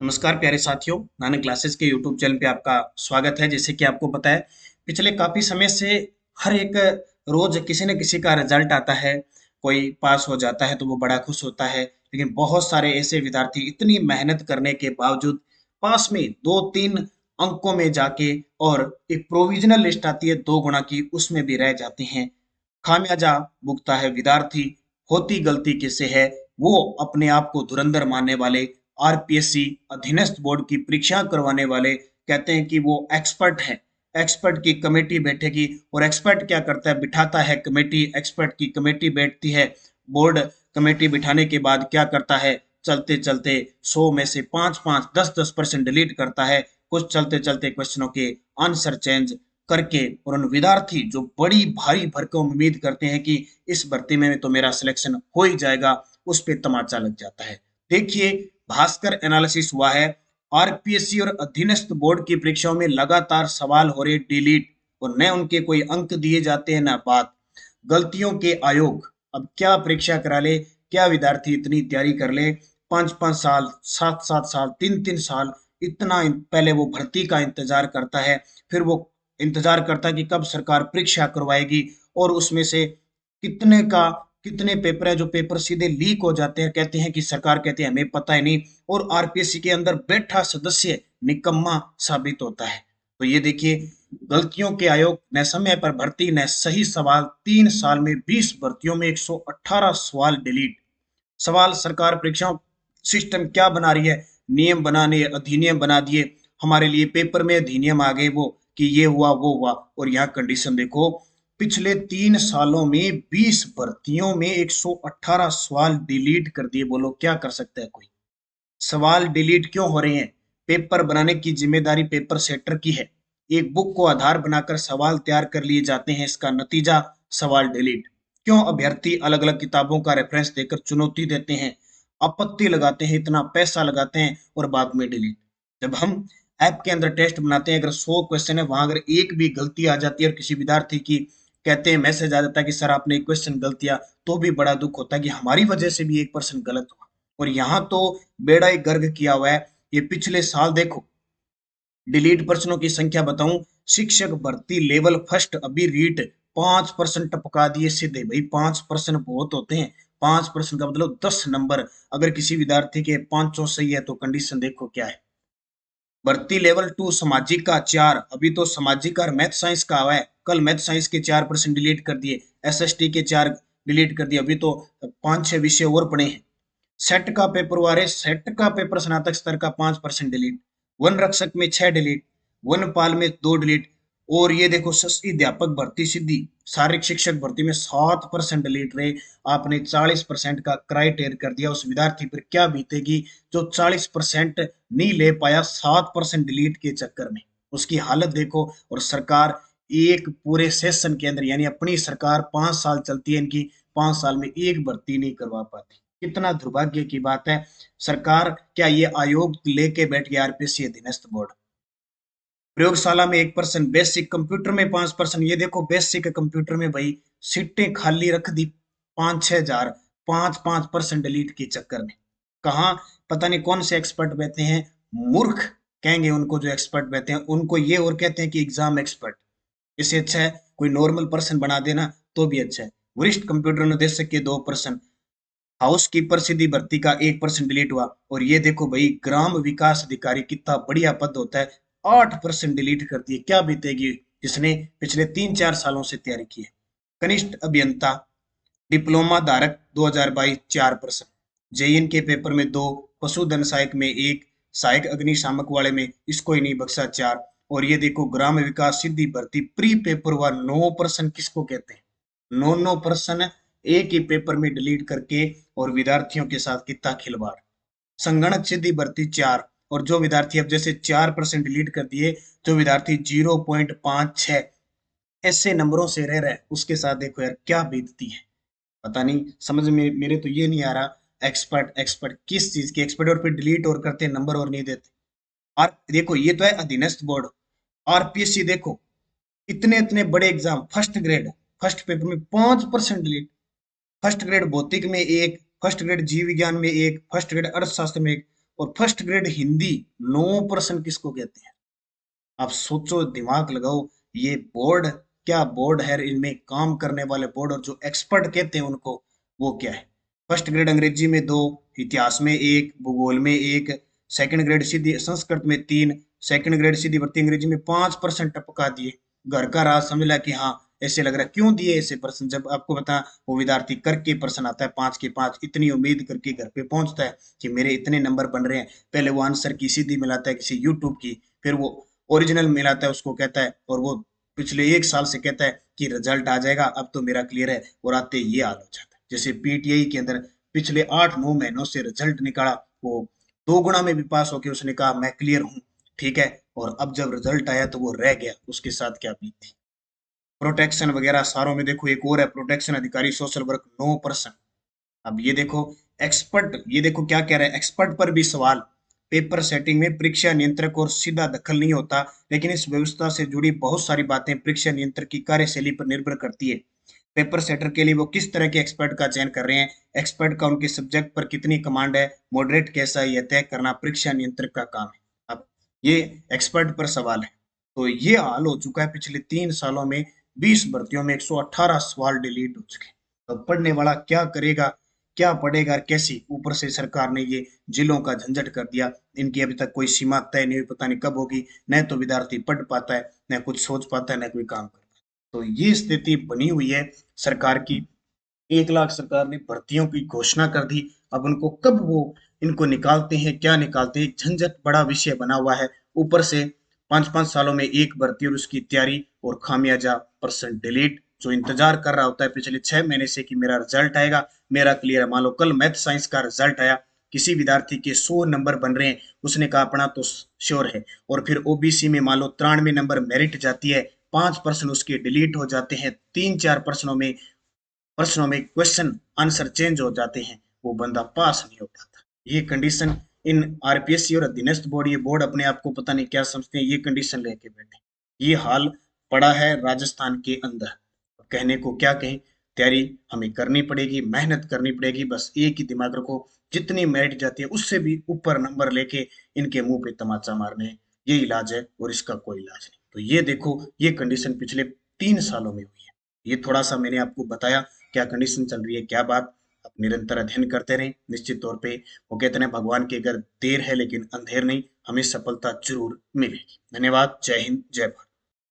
नमस्कार प्यारे साथियों, नानक क्लासेस के यूट्यूब चैनल पे आपका स्वागत है। जैसे कि आपको पता है, पिछले काफ़ी समय से हर एक रोज़ किसी न किसी का रिजल्ट आता है। कोई पास हो जाता है तो वो बड़ा खुश होता है, लेकिन बहुत सारे ऐसे विद्यार्थी इतनी मेहनत करने के बावजूद पास में 2-3 अंकों में जाके और एक प्रोविज़नल लिस्ट आती है 2 गुणा की, उसमें भी रह जाते हैं। खामियाजा भुगता है विद्यार्थी। होती गलती किससे है? वो अपने आप को धुरंधर मानने वाले आरपीएससी अधीनस्थ बोर्ड की परीक्षा करवाने वाले कहते हैं कि वो एक्सपर्ट है। एक्सपर्ट की कमेटी बैठेगी और एक्सपर्ट क्या करता है? बिठाता है कमेटी। एक्सपर्ट की कमेटी बैठती है। बोर्ड कमेटी बिठाने के बाद क्या करता है? चलते चलते 100 में से 5-5 10-10% डिलीट करता है। कुछ चलते चलते क्वेश्चनों के आंसर चेंज करके, और उन विद्यार्थी जो बड़ी भारी भरकम उम्मीद करते हैं कि इस भर्ती में तो मेरा सिलेक्शन हो ही जाएगा, उस पे तमाचा लग जाता है। देखिए, भास्कर एनालिसिस हुआ है। आरपीएससी और अधीनस्थ बोर्ड की परीक्षाओं में लगातार सवाल हो रहे डिलीट, और न उनके कोई अंक दिए जाते हैं न बात। गलतियों के आयोग अब क्या परीक्षा करा ले, क्या विद्यार्थी इतनी तैयारी कर ले? 5-5 साल, 7-7 साल, 3-3 साल इतना पहले वो भर्ती का इंतजार करता है। फिर वो इंतजार करता है कि कब सरकार परीक्षा करवाएगी, और उसमें से कितने पेपर है जो पेपर सीधे लीक हो जाते हैं। कहते हैं कि सरकार कहती है हमें पता ही नहीं, और आरपीएससी के अंदर बैठा सदस्य निकम्मा साबित होता है। तो ये देखिए, गलतियों के आयोग न समय पर भर्ती न सही सवाल, 3 साल में 20 भर्तियों में 118 सवाल डिलीट। सवाल सरकार परीक्षाओं सिस्टम क्या बना रही है? नियम बनाने अधिनियम बना दिए हमारे लिए, पेपर में अधिनियम आ गए वो कि ये हुआ वो हुआ। और यहाँ कंडीशन देखो, पिछले 3 सालों में 20 भर्तियों में 118 सवाल डिलीट कर दिए। बोलो क्या कर सकता है कोई? सवाल डिलीट क्यों हो रहे हैं? पेपर बनाने की जिम्मेदारी पेपर सेटर की है। एक बुक को आधार बनाकर सवाल तैयार कर लिए जाते हैं, इसका नतीजा सवाल डिलीट। क्यों अभ्यर्थी अलग अलग किताबों का रेफरेंस देकर चुनौती देते हैं, आपत्ति लगाते हैं, इतना पैसा लगाते हैं और बाद में डिलीट? जब हम ऐप के अंदर टेस्ट बनाते हैं, अगर 100 क्वेश्चन है, वहां अगर एक भी गलती आ जाती है और किसी विद्यार्थी की कहते हैं मैसेज आ जाता है कि सर आपने एक क्वेश्चन गलत किया, तो भी बड़ा दुख होता है कि हमारी वजह से भी 1% गलत हुआ। और यहाँ तो बेड़ा ही गर्क किया हुआ है। ये पिछले साल देखो, डिलीट प्रश्नों की संख्या बताऊं, शिक्षक भर्ती लेवल फर्स्ट अभी रीट 5% टपका दिए सीधे। भाई 5% बहुत होते हैं। 5% का मतलब 10 नंबर। अगर किसी विद्यार्थी के 500 सही है तो कंडीशन देखो क्या है। भर्ती लेवल 2 सामाजिक का 4, अभी तो सामाजिक और मैथ साइंस का आवा है, कल मैथ साइंस के 4% डिलीट कर दिए, एसएसटी के 4 डिलीट कर दिए, अभी तो 5-6 विषय और पड़े हैं। सेट का पेपर हुआ रे, सेट का पेपर स्नातक स्तर का 5% डिलीट, वन रक्षक में 6 डिलीट, वनपाल में 2 डिलीट। और ये देखो, सस्ती अध्यापक भर्ती सिद्धि, शारीरिक शिक्षक भर्ती में 7% डिलीट रहे। आपने 40% का क्राइटेरिया कर दिया, उस विद्यार्थी पर क्या बीतेगी जो 40% नहीं ले पाया 7% डिलीट के चक्कर में? उसकी हालत देखो। और सरकार एक पूरे सेशन के अंदर, यानी अपनी सरकार 5 साल चलती है इनकी, 5 साल में एक भर्ती नहीं करवा पाती। कितना दुर्भाग्य की बात है। सरकार क्या ये आयोग लेके बैठ गया आरपीएससी अधीनस्थ बोर्ड? प्रयोगशाला में 1%, बेसिक कंप्यूटर में 5%। ये देखो, बेसिक कंप्यूटर में भाई सीटें खाली रख दी 5-6 हजार, 5-5% डिलीट के चक्कर में। कहाँ? पता नहीं कौन से एक्सपर्ट बैठे हैं। मूर्ख कहेंगे उनको जो एक्सपर्ट बैठे हैं उनको, ये और कहते हैं कि एग्जाम एक्सपर्ट। इससे अच्छा है कोई नॉर्मल पर्सन बना देना तो भी अच्छा है। वरिष्ठ कंप्यूटर निर्देशक के 2%, हाउस कीपर सीधी भर्ती का 1% डिलीट हुआ। और ये देखो भाई, ग्राम विकास अधिकारी कितना बढ़िया पद होता है, 8% डिलीट कर दिए। क्या बीतेगी जिसने पिछले 3-4 सालों से तैयारी की है? कनिष्ठ अभियंता डिप्लोमा धारक 2022 4%, जेईएन के पेपर में 2, पशुधन सहायक में 1, सहायक अग्निशामक वाले में इसको ही नहीं बख्शा 4। और ये देखो, ग्राम विकास सिद्धि भर्ती प्री पेपर हुआ 9%, किसको कहते हैं? 9-9% एक ही पेपर में डिलीट करके, और विद्यार्थियों के साथ कितना खिलवाड़। संगणक सिद्धि भर्ती 4, और जो विद्यार्थी अब जैसे 4% डिलीट कर दिए, जो विद्यार्थी 0.56 ऐसे नंबरों से रह रहा है, उसके साथ देखो यार क्या बीतती है। पता नहीं, समझ में मेरे तो ये नहीं आ रहा। एक्सपर्ट एक्सपर्ट किस चीज के एक्सपर्ट? और फिर डिलीट और करते हैं, नंबर और नहीं देते। और देखो, ये तो है अधीनस्थ बोर्ड। आरपीएससी देखो, इतने इतने बड़े exam, first grade first paper में 5% डिलीट। फर्स्ट ग्रेड भौतिक में 1, फर्स्ट ग्रेड जीव विज्ञान में 1, फर्स्ट ग्रेड अर्थशास्त्र में 1। और फर्स्ट ग्रेड हिंदी 9% किसको कहते हैं? आप सोचो, दिमाग लगाओ। ये बोर्ड, क्या बोर्ड है? इनमें काम करने वाले बोर्ड और जो एक्सपर्ट कहते हैं उनको, वो क्या है? फर्स्ट ग्रेड अंग्रेजी में 2, इतिहास में 1, भूगोल में 1, सेकंड ग्रेड सीधी संस्कृत में 3, सेकंड ग्रेड सीधी भर्ती अंग्रेजी में 5% टपका दिए। घर का राज समझ ला कि हाँ, ऐसे लग रहा है। क्यों दिए ऐसे पर्सन? जब आपको बता, वो विद्यार्थी करके पर्सन आता है 5 के 5, इतनी उम्मीद करके घर पे पहुंचता है कि मेरे इतने नंबर बन रहे हैं। पहले वो आंसर की सीधी मिलाता है किसी यूट्यूब की, फिर वो ओरिजिनल मिलाता है, उसको कहता है, और वो पिछले 1 साल से कहता है कि रिजल्ट आ जाएगा, अब तो मेरा क्लियर है, और आते ये हाल हो जाता है। जैसे पीटीआई के अंदर पिछले 8-9 महीनों से रिजल्ट निकाला, वो 2 गुना में भी पास होके उसने कहा मैं क्लियर हूँ, ठीक है, और अब जब रिजल्ट आया तो वो रह गया, उसके साथ क्या बीती थी। प्रोटेक्शन वगैरह सारों में देखो, एक और है प्रोटेक्शन अधिकारी सोशल वर्क 9%। अब ये देखो, एक्सपर्ट, ये देखो क्या कह रहा है, एक्सपर्ट पर भी सवाल। पेपर सेटिंग में परीक्षा नियंत्रक और सीधा दखल नहीं होता, लेकिन इस व्यवस्था से जुड़ी बहुत सारी बातें परीक्षा नियंत्रक की कार्यशैली पर निर्भर करती है। पेपर सेटर के लिए वो किस तरह के एक्सपर्ट का चयन कर रहे हैं, एक्सपर्ट का उनके सब्जेक्ट पर कितनी कमांड है, मॉडरेट कैसा है, यह तय करना परीक्षा नियंत्रक का काम है। अब ये एक्सपर्ट पर सवाल है। तो ये हाल हो चुका है पिछले 3 सालों में। 20 भर्तियों में 118 सवाल डिलीट हो चुके। तो पढ़ने वाला क्या करेगा, क्या पढ़ेगा और कैसी? ऊपर से सरकार ने ये जिलों का झंझट कर दिया। इनकी अभी तक कोई सीमा तय नहीं हुई, पता नहीं कब होगी। न तो विद्यार्थी पढ़ पाता है, न कुछ सोच पाता है, न कोई काम कर पाता है। तो ये स्थिति बनी हुई है सरकार की। 1 लाख सरकार ने भर्तियों की घोषणा कर दी। अब उनको कब वो इनको निकालते हैं, क्या निकालते हैं, झंझट बड़ा विषय बना हुआ है। ऊपर से 5-5 सालों में एक भर्ती और उसकी तैयारी, और खामियाजा परसेंट डिलीट। जो इंतजार कर रहा होता है पिछले 6 महीने से कि मेरा रिजल्ट आएगा, मेरा क्लियर है। मान लो कल मैथ साइंस का रिजल्ट आया, किसी विद्यार्थी के 100 नंबर बन रहे हैं, उसने कहा अपना तो श्योर है, और फिर ओबीसी में मान लो 93 नंबर मेरिट जाती है, 5% उसके डिलीट हो जाते हैं, 3-4 प्रश्नों में क्वेश्चन आंसर चेंज हो जाते हैं, वो बंदा पास नहीं हो पाता। ये कंडीशन इन आरपीएससी और अधीनस्थ बोर्ड, ये बोर्ड अपने आप को पता नहीं क्या समझते हैं, ये कंडीशन लेके बैठे। ये हाल पड़ा है राजस्थान के अंदर। कहने को क्या कहें, तैयारी हमें करनी पड़ेगी, मेहनत करनी पड़ेगी। बस एक ही दिमाग रखो, जितनी मेरिट जाती है उससे भी ऊपर नंबर लेके इनके मुंह पे तमाचा मारने हैं। ये इलाज है, और इसका कोई इलाज नहीं। तो ये देखो, ये कंडीशन पिछले 3 सालों में हुई है। ये थोड़ा सा मैंने आपको बताया क्या कंडीशन चल रही है, क्या बात। आप निरंतर अध्ययन करते रहें, निश्चित तौर पे वो कहते हैं भगवान की अगर देर है लेकिन अंधेर नहीं, हमें सफलता जरूर मिलेगी। धन्यवाद। जय हिंद, जय भारत।